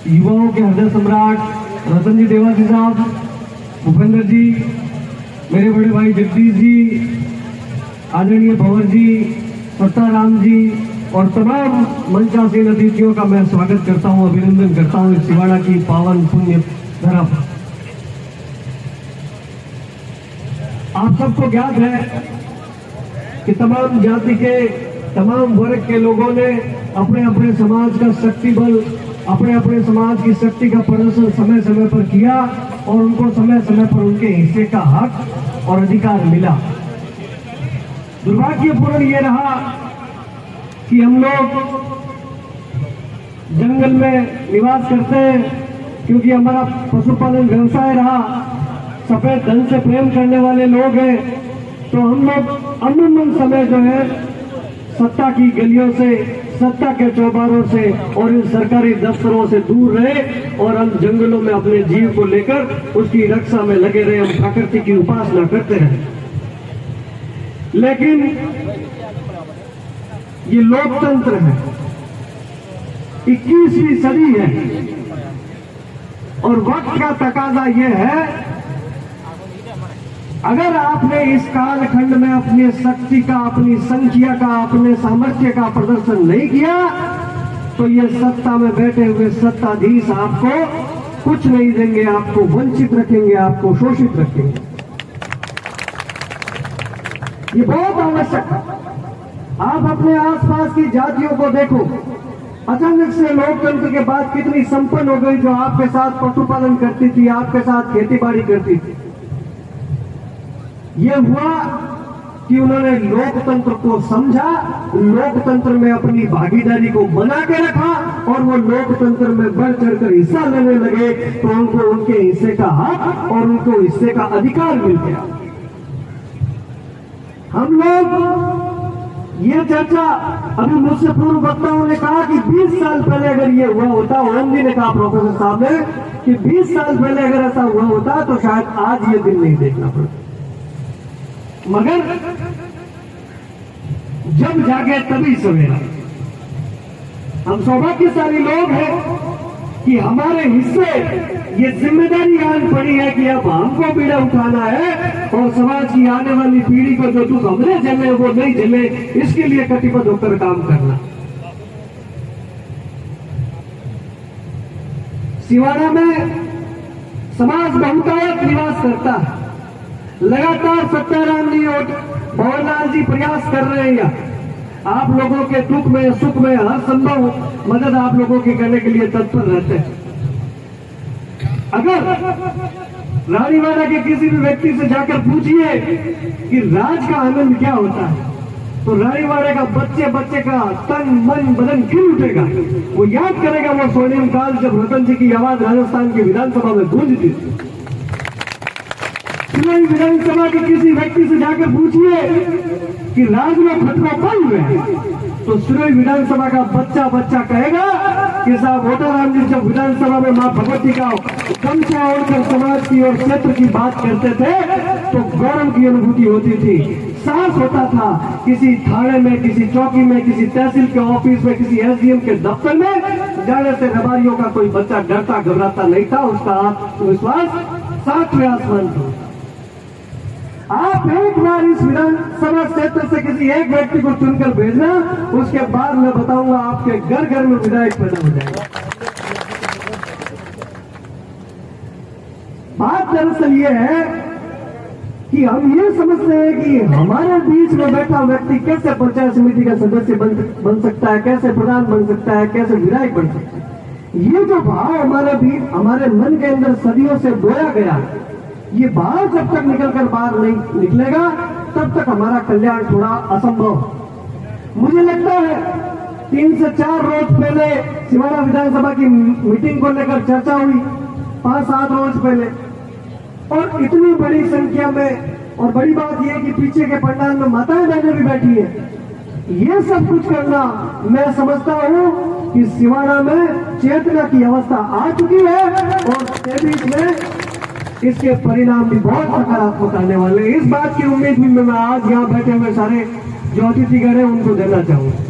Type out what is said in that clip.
युवाओं के हृदय सम्राट रतन जी देवासी साहब, भूपेंद्र जी, मेरे बड़े भाई जगदीश जी, आदरणीय भंवर जी, सत्ताराम जी और तमाम मंचासीन अतिथियों का मैं स्वागत करता हूं, अभिनंदन करता हूं इस सिवाड़ा की पावन पुण्य धरा पर। आप सबको ज्ञात है कि तमाम जाति के, तमाम वर्ग के लोगों ने अपने अपने समाज का शक्ति बल, अपने अपने समाज की शक्ति का प्रदर्शन समय समय पर किया और उनको समय समय पर उनके हिस्से का हक और अधिकार मिला। दुर्भाग्यपूर्ण ये रहा कि हम लोग जंगल में निवास करते हैं क्योंकि हमारा पशुपालन व्यवसाय रहा, सफेद धन से प्रेम करने वाले लोग हैं, तो हम लोग अमूमन समय जो है सत्ता की गलियों से, सत्ता के चौबारों से और इन सरकारी दफ्तरों से दूर रहे और हम जंगलों में अपने जीव को लेकर उसकी रक्षा में लगे रहे, हम प्रकृति की उपासना करते रहे। लेकिन ये लोकतंत्र है, 21वीं सदी है और वक्त का तकाजा यह है, अगर आपने इस कालखंड में अपनी शक्ति का, अपनी संख्या का, अपने सामर्थ्य का प्रदर्शन नहीं किया तो ये सत्ता में बैठे हुए सत्ताधीश आपको कुछ नहीं देंगे, आपको वंचित रखेंगे, आपको शोषित रखेंगे। ये बहुत आवश्यक है। आप अपने आसपास की जातियों को देखो, अचानक से लोकतंत्र के बाद कितनी संपन्न हो गई जो आपके साथ पशुपालन करती थी, आपके साथ खेतीबाड़ी करती थी। ये हुआ कि उन्होंने लोकतंत्र को समझा, लोकतंत्र में अपनी भागीदारी को बना के रखा और वो लोकतंत्र में बढ़ चढ़कर हिस्सा लेने लगे तो उनको उनके हिस्से का हक और उनको हिस्से का अधिकार मिल गया। हम लोग ये चर्चा, अभी मुझसे पूर्व वक्ताओं ने कहा कि 20 साल पहले अगर ये हुआ होता, ओम जी ने कहा प्रोफेसर साहब ने कि 20 साल पहले अगर ऐसा हुआ होता तो शायद आज ये दिन नहीं देखना पड़ता। मगर जब जागे तभी सवेरा। हम सौभाग्यशाली लोग हैं कि हमारे हिस्से ये जिम्मेदारी आन पड़ी है कि अब हमको बीड़ा उठाना है और समाज की आने वाली पीढ़ी को जो दुख हमने झेले वो नहीं झेले, इसके लिए कटिबद्ध होकर काम करना। सिवाड़ा में समाज बहुतायत निवास करता है। लगातार सत्ताराम जी और भंवरलाल जी प्रयास कर रहे हैं, आप लोगों के दुख में, सुख में हर संभव मदद आप लोगों के करने के लिए तत्पर रहते हैं। अगर रानीवाड़ा के किसी भी व्यक्ति से जाकर पूछिए कि राज का आनंद क्या होता है तो रानीवाड़ा का बच्चे का तन मन बदन खिल उठेगा। वो याद करेगा वो स्वर्णिम काल जब रतन जी की आवाज राजस्थान की विधानसभा में गूंजती थी। विधानसभा के किसी व्यक्ति से जाकर पूछिए कि राज में खतरा पल हुए तो सिरोही विधानसभा का बच्चा कहेगा कि साहब वोटाराम जी जब विधानसभा में मां भगवती का गमछा ओढ़कर समाज की और क्षेत्र की बात करते थे तो गौरव की अनुभूति होती थी, साहस होता था। किसी थाने में, किसी चौकी में, किसी तहसील के ऑफिस में, किसी एसडीएम के दफ्तर में जाने से रबारियों का कोई बच्चा डरता घबराता नहीं था, उसका आत्मविश्वास 7वें आसमान था। आप एक बार इस विधानसभा क्षेत्र से किसी एक व्यक्ति को चुनकर भेजना, उसके बाद मैं बताऊंगा आपके घर घर में विधायक पैदा हो जाएगा। बात दरअसल ये है कि हम ये समझते हैं कि हमारे बीच में बैठा व्यक्ति कैसे पंचायत समिति का सदस्य बन सकता है, कैसे प्रधान बन सकता है, कैसे विधायक बन सकता है। ये जो भाव हमारे मन के अंदर सदियों से बोया गया, ये भाव जब तक निकलकर बाहर नहीं निकलेगा तब तक हमारा कल्याण थोड़ा असंभव। मुझे लगता है 3 से 4 रोज पहले सिवाड़ा विधानसभा की मीटिंग को लेकर चर्चा हुई, 5-7 रोज पहले, और इतनी बड़ी संख्या में, और बड़ी बात यह कि पीछे के पंडाल में माताएं बहनें भी बैठी है। ये सब कुछ करना मैं समझता हूं कि सिवाड़ा में चेतना की अवस्था आ चुकी है और तेवीस में इसके परिणाम भी बहुत सकारात्मक आने वाले हैं। इस बात की उम्मीद भी मैं आज यहाँ बैठे हुए सारे जो अतिथिगण हैं उनको देना चाहूंगा।